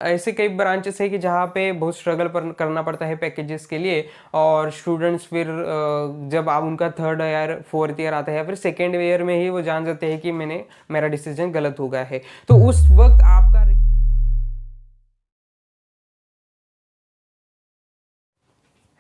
ऐसे कई ब्रांचेस है कि जहाँ पे बहुत स्ट्रगल करना पड़ता है पैकेजेस के लिए। और स्टूडेंट्स फिर जब आप उनका थर्ड ईयर फोर्थ ईयर आता है या फिर सेकेंड ईयर में ही वो जान जाते हैं कि मेरा डिसीजन गलत हो गया है। तो उस वक्त आपका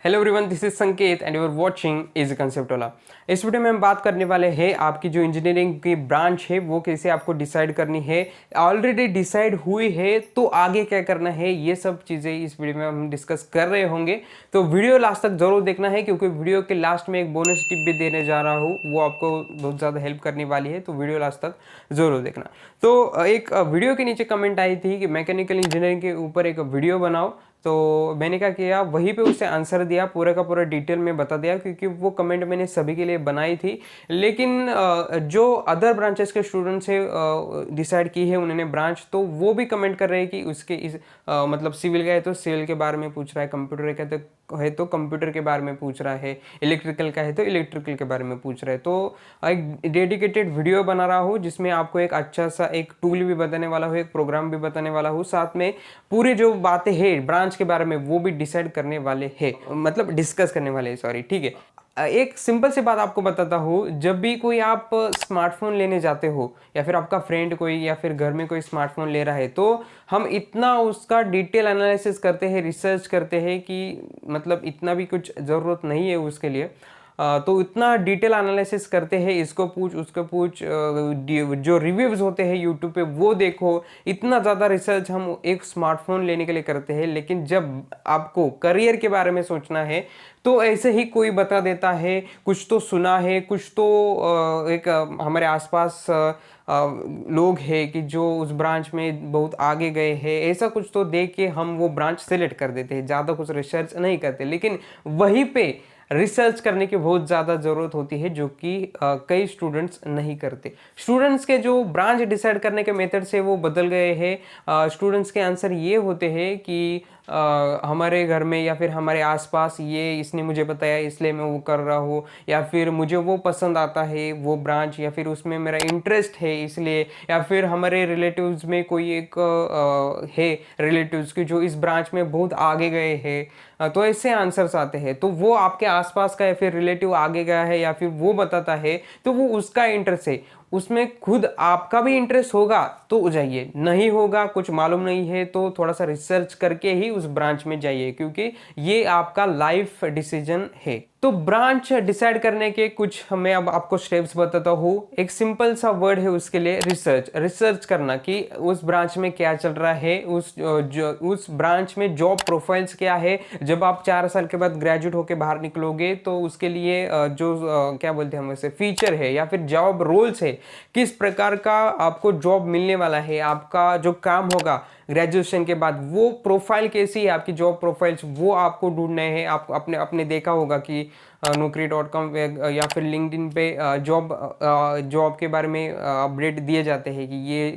hello everyone, this is Sanket and you are watching is concept वाला। इस वीडियो में हम बात करने वाले हैं आपकी जो इंजीनियरिंग की ब्रांच है वो कैसे आपको डिसाइड करनी है। ऑलरेडी डिसाइड हुई है तो आगे क्या करना है, ये सब चीज़ें इस वीडियो में हम डिस्कस कर रहे होंगे। तो वीडियो लास्ट तक जरूर देखना है क्योंकि वीडियो के लास्ट में एक बोनस टिप भी देने जा रहा हूँ, वो आपको बहुत ज़्यादा हेल्प करने वाली है। तो वीडियो लास्ट तक जरूर देखना। तो एक वीडियो के नीचे कमेंट आई थी कि मैकेनिकल इंजीनियरिंग के ऊपर एक वीडियो बनाओ। तो मैंने क्या किया, वहीं पे उसे आंसर दिया, पूरा का पूरा डिटेल में बता दिया क्योंकि वो कमेंट मैंने सभी के लिए बनाई थी। लेकिन जो अदर ब्रांचेस के स्टूडेंट्स है डिसाइड की है उन्होंने ब्रांच, तो वो भी कमेंट कर रहे हैं कि उसके मतलब सिविल का है तो सिविल के बारे में पूछ रहा है, कंप्यूटर का तो कंप्यूटर के बारे में पूछ रहा है, इलेक्ट्रिकल का है तो इलेक्ट्रिकल के बारे में पूछ रहा है। तो एक डेडिकेटेड वीडियो बना रहा हूँ जिसमें आपको एक अच्छा सा एक टूल भी बताने वाला हूँ, एक प्रोग्राम भी बताने वाला हूँ, साथ में पूरी जो बातें हैं ब्रांच के बारे में वो भी डिसाइड करने वाले हैं, मतलब डिस्कस करने वाले हैं, सॉरी, ठीक है। एक सिंपल सी बात आपको बताता हूँ, जब भी कोई आप स्मार्टफोन लेने जाते हो या फिर आपका फ्रेंड कोई या फिर घर में कोई स्मार्टफोन ले रहा है, तो हम इतना उसका डिटेल एनालिसिस करते हैं, रिसर्च करते हैं कि मतलब इतना भी कुछ ज़रूरत नहीं है उसके लिए। तो इतना डिटेल एनालिसिस करते हैं, इसको पूछ उसको पूछ, जो रिव्यूज़ होते हैं यूट्यूब पे वो देखो, इतना ज़्यादा रिसर्च हम एक स्मार्टफोन लेने के लिए करते हैं। लेकिन जब आपको करियर के बारे में सोचना है तो ऐसे ही कोई बता देता है, कुछ तो सुना है, कुछ तो एक हमारे आसपास लोग हैं कि जो उस ब्रांच में बहुत आगे गए हैं, ऐसा कुछ तो देख के हम वो ब्रांच सेलेक्ट कर देते हैं, ज़्यादा कुछ रिसर्च नहीं करते। लेकिन वहीं पे रिसर्च करने की बहुत ज़्यादा ज़रूरत होती है जो कि कई स्टूडेंट्स नहीं करते। स्टूडेंट्स के जो ब्रांच डिसाइड करने के मेथड से वो बदल गए हैं। स्टूडेंट्स के आंसर ये होते हैं कि हमारे घर में या फिर हमारे आसपास ये इसने मुझे बताया इसलिए मैं वो कर रहा हूँ, या फिर मुझे वो पसंद आता है वो ब्रांच, या फिर उसमें मेरा इंटरेस्ट है इसलिए, या फिर हमारे रिलेटिव्स में कोई एक है रिलेटिव्स की जो इस ब्रांच में बहुत आगे गए हैं। तो ऐसे आंसर्स आते हैं। तो वो आपके आसपास का या फिर रिलेटिव आगे गया है या फिर वो बताता है तो वो उसका इंटरेस्ट है, उसमें खुद आपका भी इंटरेस्ट होगा तो जाइए, नहीं होगा, कुछ मालूम नहीं है तो थोड़ा सा रिसर्च करके ही उस ब्रांच में जाइए क्योंकि ये आपका लाइफ डिसीजन है। तो ब्रांच डिसाइड करने के कुछ मैं अब आपको स्टेप्स बताता हूँ। एक सिंपल सा वर्ड है उसके लिए, रिसर्च। रिसर्च करना कि उस ब्रांच में क्या चल रहा है, उस ब्रांच में जॉब प्रोफाइल्स क्या है। जब आप 4 साल के बाद ग्रेजुएट होकर बाहर निकलोगे तो उसके लिए क्या बोलते हैं हम वैसे फीचर है या फिर जॉब रोल्स है, किस प्रकार का आपको जॉब मिलने वाला है, आपका जो काम होगा ग्रेजुएशन के बाद वो प्रोफाइल कैसी है, आपकी जॉब प्रोफाइल्स वो आपको ढूंढने हैं। आप अपने अपने देखा होगा कि Naukri.com या फिर लिंक्डइन पे जॉब के बारे में अपडेट दिए जाते हैं कि ये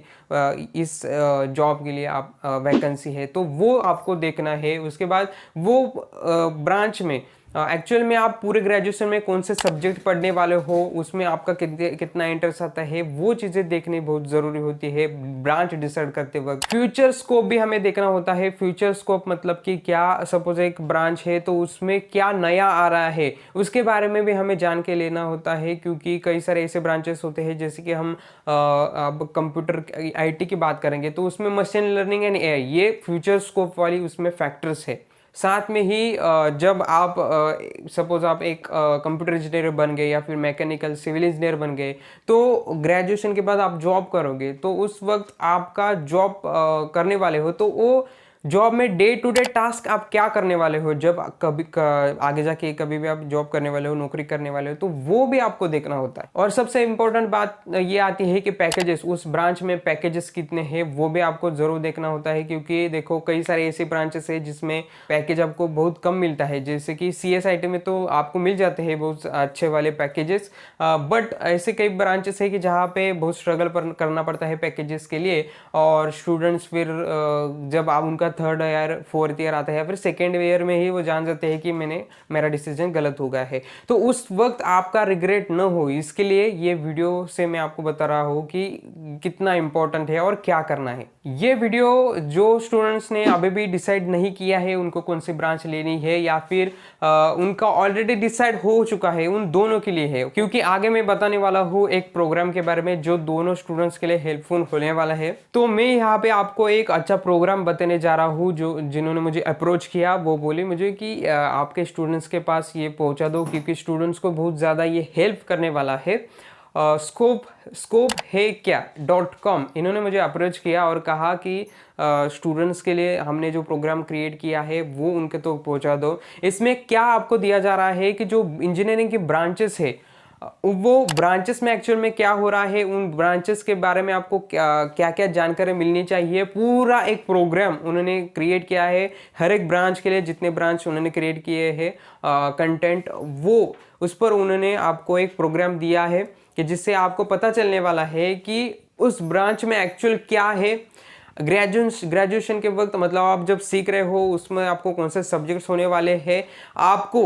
इस जॉब के लिए आप वैकेंसी है, तो वो आपको देखना है। उसके बाद वो ब्रांच में एक्चुअल में आप पूरे ग्रेजुएशन में कौन से सब्जेक्ट पढ़ने वाले हो, उसमें आपका कितना इंटरेस्ट आता है, वो चीज़ें देखनी बहुत ज़रूरी होती है ब्रांच डिसाइड करते वक्त। फ्यूचर स्कोप भी हमें देखना होता है। फ्यूचर स्कोप मतलब कि क्या, सपोज एक ब्रांच है तो उसमें क्या नया आ रहा है उसके बारे में भी हमें जान के लेना होता है क्योंकि कई सारे ऐसे ब्रांचेस होते हैं जैसे कि हम अब कंप्यूटर IT की बात करेंगे तो उसमें मशीन लर्निंग एंड AI ये फ्यूचर स्कोप वाली उसमें फैक्टर्स है। साथ में ही जब आप सपोज आप एक कंप्यूटर इंजीनियर बन गए या फिर मैकेनिकल सिविल इंजीनियर बन गए तो ग्रेजुएशन के बाद आप जॉब करोगे, तो उस वक्त आपका जॉब करने वाले हो तो वो जॉब में डे टू डे टास्क आप क्या करने वाले हो, जब आगे जाके कभी भी आप जॉब करने वाले हो, नौकरी करने वाले हो, तो वो भी आपको देखना होता है। और सबसे इंपॉर्टेंट बात ये आती है कि पैकेजेस, उस ब्रांच में पैकेजेस कितने हैं वो भी आपको जरूर देखना होता है क्योंकि देखो कई सारे ऐसे ब्रांचेस है जिसमें पैकेज आपको बहुत कम मिलता है, जैसे कि CSIT में तो आपको मिल जाते हैं बहुत अच्छे वाले पैकेजेस। बट ऐसे कई ब्रांचेस है कि जहाँ पे बहुत स्ट्रगल करना पड़ता है पैकेजेस के लिए। और स्टूडेंट्स फिर जब आप उनका थर्ड ईयर फोर्थ ईयर आता है या फिर सेकेंड ईयर में ही वो जान जाते हैं कि मेरा डिसीजन गलत हो गया है। तो उस वक्त आपका रिग्रेट न हो, इसके लिए ये वीडियो से मैं आपको बता रहा हूँ कि कितना इंपॉर्टेंट है और क्या करना है। ये वीडियो जो स्टूडेंट्स ने अभी भी डिसाइड नहीं किया है उनको कौन सी ब्रांच लेनी है या फिर उनका ऑलरेडी डिसाइड हो चुका है, उन दोनों के लिए है, क्योंकि आगे मैं बताने वाला हूँ एक प्रोग्राम के बारे में जो दोनों स्टूडेंट्स के लिए हेल्पफुल होने वाला है। तो मैं यहाँ पे आपको एक अच्छा प्रोग्राम बताने जा रहा हूँ। जो जिन्होंने मुझे अप्रोच किया वो बोले मुझे कि आपके स्टूडेंट्स के पास ये पहुँचा दो, क्योंकि स्टूडेंट्स को बहुत ज़्यादा ये हेल्प करने वाला है। स्कोप है क्या .com इन्होंने मुझे अप्रोच किया और कहा कि स्टूडेंट्स के लिए हमने जो प्रोग्राम क्रिएट किया है वो उनके तो पहुंचा दो। इसमें क्या आपको दिया जा रहा है कि जो इंजीनियरिंग की ब्रांचेस है वो ब्रांचेस में एक्चुअल में क्या हो रहा है, उन ब्रांचेस के बारे में आपको क्या क्या जानकारी मिलनी चाहिए, पूरा एक प्रोग्राम उन्होंने क्रिएट किया है। हर एक ब्रांच के लिए जितने ब्रांच उन्होंने क्रिएट किए हैं कंटेंट, वो उस पर उन्होंने आपको एक प्रोग्राम दिया है कि जिससे आपको पता चलने वाला है कि उस ब्रांच में एक्चुअल क्या है। ग्रेजुएशन के वक्त मतलब आप जब सीख रहे हो उसमें आपको कौन से सब्जेक्ट्स होने वाले हैं, आपको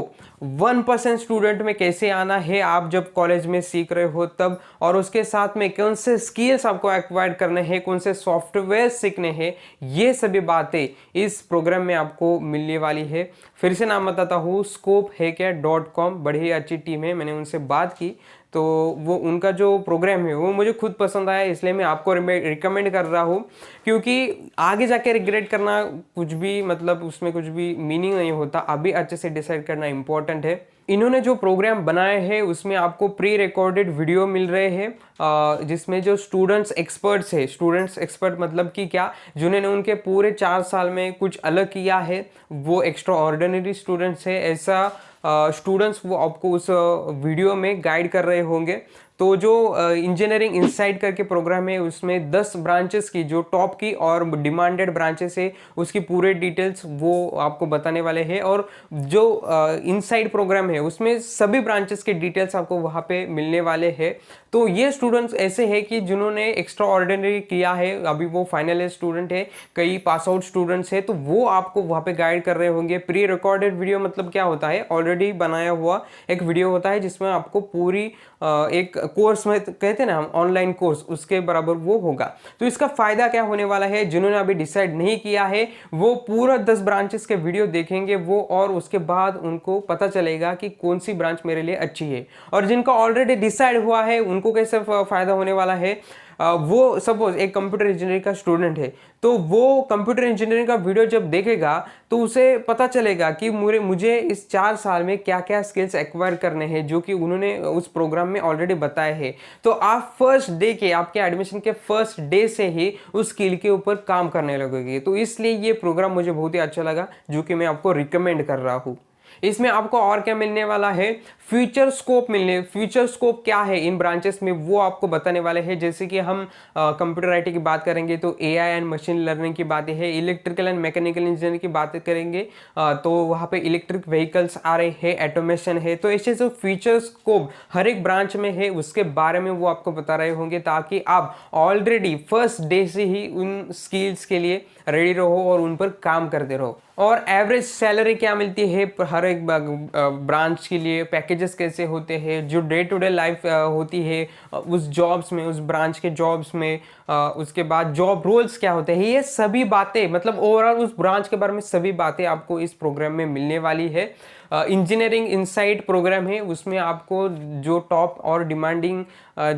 1% स्टूडेंट में कैसे आना है आप जब कॉलेज में सीख रहे हो तब, और उसके साथ में कौन से स्किल्स आपको एक्वायर करने हैं, कौन से सॉफ्टवेयर सीखने हैं, ये सभी बातें इस प्रोग्राम में आपको मिलने वाली है। फिर से नाम बताता हूँ, स्कोप है क्या .com, बड़ी अच्छी टीम है, मैंने उनसे बात की तो वो उनका जो प्रोग्राम है वो मुझे खुद पसंद आया, इसलिए मैं आपको रिकमेंड कर रहा हूँ, क्योंकि आगे जाके रिग्रेट करना कुछ भी मतलब उसमें कुछ भी मीनिंग नहीं होता। अभी अच्छे से डिसाइड करना इंपॉर्टेंट है। इन्होंने जो प्रोग्राम बनाए हैं उसमें आपको प्री रिकॉर्डेड वीडियो मिल रहे हैं जिसमें जो स्टूडेंट्स एक्सपर्ट मतलब कि क्या, जिन्होंने उनके पूरे 4 साल में कुछ अलग किया है, वो एक्स्ट्रा ऑर्डिनरी स्टूडेंट्स है, ऐसा स्टूडेंट्स वो आपको उस वीडियो में गाइड कर रहे होंगे। तो जो इंजीनियरिंग इनसाइड करके प्रोग्राम है उसमें 10 ब्रांचेस की जो टॉप की और डिमांडेड ब्रांचेस है उसकी पूरे डिटेल्स वो आपको बताने वाले हैं, और जो इनसाइड प्रोग्राम है उसमें सभी ब्रांचेस के डिटेल्स आपको वहाँ पे मिलने वाले हैं। तो ये स्टूडेंट्स ऐसे हैं कि जिन्होंने एक्स्ट्रा ऑर्डिनरी किया है, अभी वो फाइनल ईयर स्टूडेंट है, कई पास आउट स्टूडेंट्स है, तो वो आपको वहाँ पे गाइड कर रहे होंगे। प्री रिकॉर्डेड वीडियो मतलब क्या होता है, ऑलरेडी बनाया हुआ एक वीडियो होता है जिसमें आपको पूरी एक कोर्स में कहते हैं ना हम ऑनलाइन कोर्स, उसके बराबर वो होगा। तो इसका फायदा क्या होने वाला है, जिन्होंने अभी डिसाइड नहीं किया है वो पूरा 10 ब्रांचेस के वीडियो देखेंगे वो, और उसके बाद उनको पता चलेगा कि कौन सी ब्रांच मेरे लिए अच्छी है। और जिनका ऑलरेडी डिसाइड हुआ है उनको कैसे फायदा होने वाला है, वो सपोज एक कंप्यूटर इंजीनियरिंग का स्टूडेंट है तो वो कंप्यूटर इंजीनियरिंग का वीडियो जब देखेगा तो उसे पता चलेगा कि मुझे इस 4 साल में क्या क्या स्किल्स एक्वायर करने हैं जो कि उन्होंने उस प्रोग्राम में ऑलरेडी बताए हैं। तो आप फर्स्ट डे के, आपके एडमिशन के फर्स्ट डे से ही उस स्किल के ऊपर काम करने लगोगे। तो इसलिए ये प्रोग्राम मुझे बहुत ही अच्छा लगा, जो कि मैं आपको रिकमेंड कर रहा हूँ। इसमें आपको और क्या मिलने वाला है, फ्यूचर स्कोप क्या है इन ब्रांचेस में वो आपको बताने वाले हैं। जैसे कि हम कंप्यूटर आईटी की बात करेंगे तो एआई एंड मशीन लर्निंग की बातें हैं, इलेक्ट्रिकल एंड मैकेनिकल इंजीनियरिंग की बातें करेंगे तो वहाँ पे इलेक्ट्रिक व्हीकल्स आ रहे हैं, ऑटोमेशन है। तो ऐसे जो फ्यूचर स्कोप हर एक ब्रांच में है उसके बारे में वो आपको बता रहे होंगे, ताकि आप ऑलरेडी फर्स्ट डे से ही उन स्किल्स के लिए रेडी रहो और उन पर काम करते रहो। और एवरेज सैलरी क्या मिलती है हर एक ब्रांच के लिए, पैकेजेस कैसे होते हैं, जो डे टू डे लाइफ होती है उस जॉब्स में, उस ब्रांच के जॉब्स में, उसके बाद जॉब रोल्स क्या होते हैं, ये सभी बातें मतलब ओवरऑल उस ब्रांच के बारे में सभी बातें आपको इस प्रोग्राम में मिलने वाली है। इंजीनियरिंग इनसाइड प्रोग्राम है, उसमें आपको जो टॉप और डिमांडिंग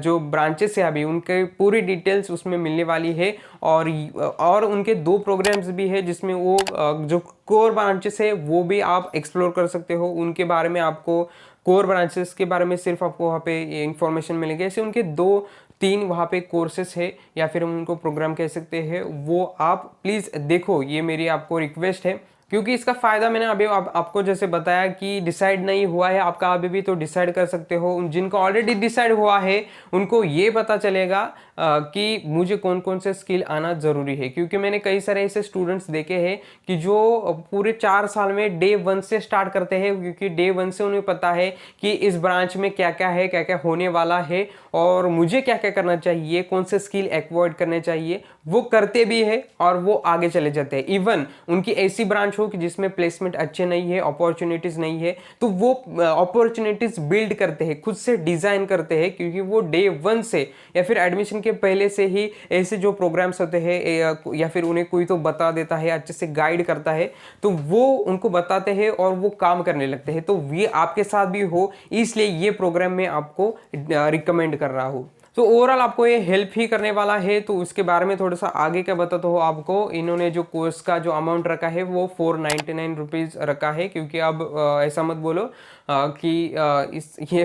जो ब्रांचेस है अभी उनके पूरी डिटेल्स उसमें मिलने वाली है। और उनके 2 प्रोग्राम्स भी है जिसमें वो जो कोर ब्रांचेस है वो भी आप एक्सप्लोर कर सकते हो। उनके बारे में आपको कोर ब्रांचेस के बारे में सिर्फ आपको वहाँ पे इंफॉर्मेशन मिलेगी। ऐसे उनके 2-3 वहाँ पे कोर्सेस है या फिर हम उनको प्रोग्राम कह सकते हैं, वो आप प्लीज़ देखो, ये मेरी आपको रिक्वेस्ट है। क्योंकि इसका फ़ायदा मैंने अभी आपको जैसे बताया कि डिसाइड नहीं हुआ है आपका अभी भी, तो डिसाइड कर सकते हो। जिनको ऑलरेडी डिसाइड हुआ है उनको ये पता चलेगा कि मुझे कौन कौन से स्किल आना ज़रूरी है। क्योंकि मैंने कई सारे ऐसे स्टूडेंट्स देखे हैं कि जो पूरे 4 साल में डे 1 से स्टार्ट करते हैं, क्योंकि डे 1 से उन्हें पता है कि इस ब्रांच में क्या क्या है, क्या क्या होने वाला है और मुझे क्या क्या करना चाहिए, कौन से स्किल एक्वायर्ड करने चाहिए, वो करते भी है और वो आगे चले जाते हैं। इवन उनकी ऐसी ब्रांच हो कि जिसमें प्लेसमेंट अच्छे नहीं है, अपॉर्चुनिटीज नहीं है, तो वो अपॉर्चुनिटीज बिल्ड करते हैं, खुद से डिजाइन करते हैं, क्योंकि वो डे 1 से या फिर एडमिशन के पहले से ही ऐसे जो प्रोग्राम्स होते हैं या फिर उन्हें कोई तो बता देता है, अच्छे से गाइड करता है, तो वो उनको बताते हैं और वो काम करने लगते हैं। तो ये आपके साथ भी हो, इसलिए ये प्रोग्राम मैं आपको रिकमेंड कर रहा हूँ। तो ओवरऑल आपको ये हेल्प ही करने वाला है। तो उसके बारे में थोड़ा सा आगे क्या बताता हो आपको, इन्होंने जो कोर्स का जो अमाउंट रखा है वो 499 रुपीज़ रखा है, क्योंकि अब ऐसा मत बोलो कि इस ये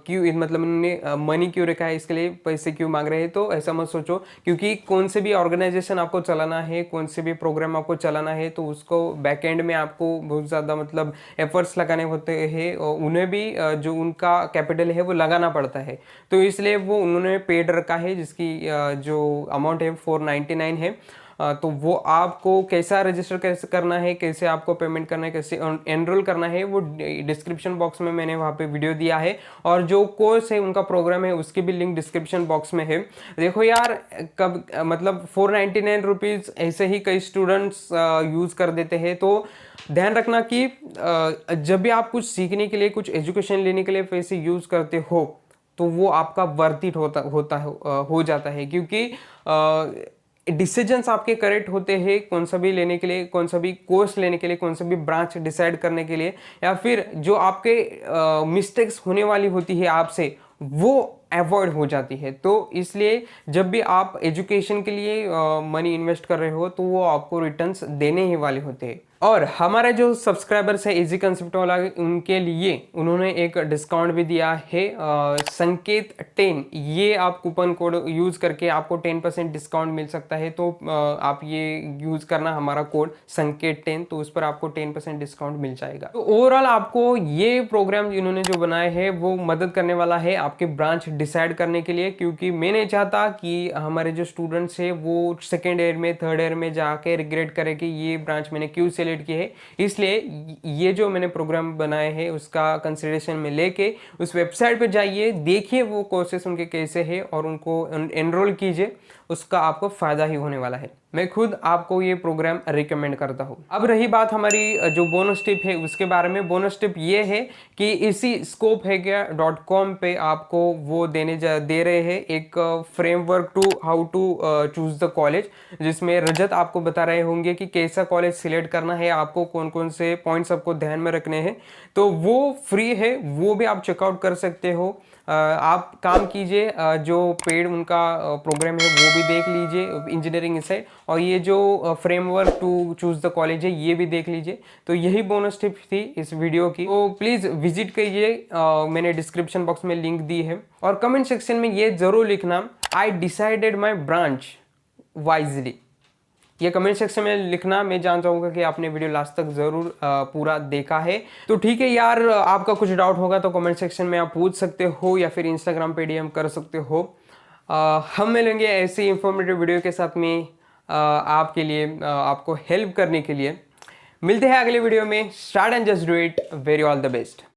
क्यों, मतलब इन्होंने मनी क्यों रखा है, इसके लिए पैसे क्यों मांग रहे हैं, तो ऐसा मत सोचो। क्योंकि कौन से भी ऑर्गेनाइजेशन आपको चलाना है, कौन से भी प्रोग्राम आपको चलाना है, तो उसको बैक एंड में आपको बहुत ज़्यादा मतलब एफर्ट्स लगाने होते हैं, और उन्हें भी जो उनका कैपिटल है वो लगाना पड़ता है। तो इसलिए वो उन्होंने पेड रखा है, जिसकी जो अमाउंट है 499 है। तो वो आपको कैसा रजिस्टर कैसे करना है, कैसे आपको पेमेंट करना है, कैसे एनरोल करना है, वो डिस्क्रिप्शन बॉक्स में मैंने वहाँ पे वीडियो दिया है। और जो कोर्स है, उनका प्रोग्राम है, उसकी भी लिंक डिस्क्रिप्शन बॉक्स में है। देखो यार, कब मतलब 499 रुपीज़ ऐसे ही कई स्टूडेंट्स यूज़ कर देते हैं। तो ध्यान रखना कि जब भी आप कुछ सीखने के लिए, कुछ एजुकेशन लेने के लिए पैसे यूज़ करते हो, तो वो आपका वर्थ इट हो जाता है। क्योंकि डिसीजंस आपके करेक्ट होते हैं, कौन सा भी लेने के लिए, कौन सा भी कोर्स लेने के लिए, कौन सा भी ब्रांच डिसाइड करने के लिए, या फिर जो आपके मिस्टेक्स होने वाली होती है आपसे, वो अवॉइड हो जाती है। तो इसलिए जब भी आप एजुकेशन के लिए मनी इन्वेस्ट कर रहे हो, तो वो आपको रिटर्न्स देने ही वाले होते हैं। और हमारे जो सब्सक्राइबर्स है इजी कंसेप्ट वाला, उनके लिए उन्होंने एक डिस्काउंट भी दिया है, संकेत 10। ये आप कूपन कोड यूज़ करके आपको 10% डिस्काउंट मिल सकता है। तो आप ये यूज़ करना, हमारा कोड संकेत 10, तो उस पर आपको 10% डिस्काउंट मिल जाएगा। तो ओवरऑल आपको ये प्रोग्राम इन्होंने जो बनाए हैं वो मदद करने वाला है आपके ब्रांच डिसाइड करने के लिए। क्योंकि मैं नहीं चाहता कि हमारे जो स्टूडेंट्स हैं वो सेकेंड ईयर में, थर्ड ईयर में जाके रिग्रेट करें कि ये ब्रांच मैंने क्यों सेलेक्ट की है। इसलिए ये जो मैंने प्रोग्राम बनाए हैं उसका कंसिडरेशन में लेके उस वेबसाइट पे जाइए, देखिए वो कोर्सेस उनके कैसे हैं और उनको एनरोल कीजिए, उसका आपको फायदा ही होने वाला है। मैं खुद आपको ये प्रोग्राम रिकमेंड करता हूँ। अब रही बात हमारी जो बोनस टिप है उसके बारे में। बोनस टिप ये है कि इसी scopehacker.com पे आपको वो दे रहे हैं एक framework to how to choose the college, जिसमें रजत आपको बता रहे होंगे कि कैसा कॉलेज सिलेक्ट करना है, आपको कौन कौन से पॉइंट्स आपको ध्यान में रखने हैं। तो वो फ्री है, वो भी आप चेकआउट कर सकते हो। आप काम कीजिए, जो पेड उनका प्रोग्राम है वो भी देख लीजिए, इंजीनियरिंग से, और ये जो framework to choose the college है ये भी देख लीजिए। तो यही बोनस टिप थी इस वीडियो की। तो प्लीज़ विजिट कीजिए, मैंने डिस्क्रिप्शन बॉक्स में लिंक दी है। और कमेंट सेक्शन में ये जरूर लिखना, I decided my branch wisely. ये कमेंट सेक्शन में लिखना, मैं जान चाहूँगा कि आपने वीडियो लास्ट तक ज़रूर पूरा देखा है। तो ठीक है यार, आपका कुछ डाउट होगा तो कमेंट सेक्शन में आप पूछ सकते हो, या फिर इंस्टाग्राम पे डीएम कर सकते हो। हम मिलेंगे ऐसी इंफॉर्मेटिव वीडियो के साथ में आपके लिए, आपको हेल्प करने के लिए। मिलते हैं अगले वीडियो में। Start and just do it. Very all the best.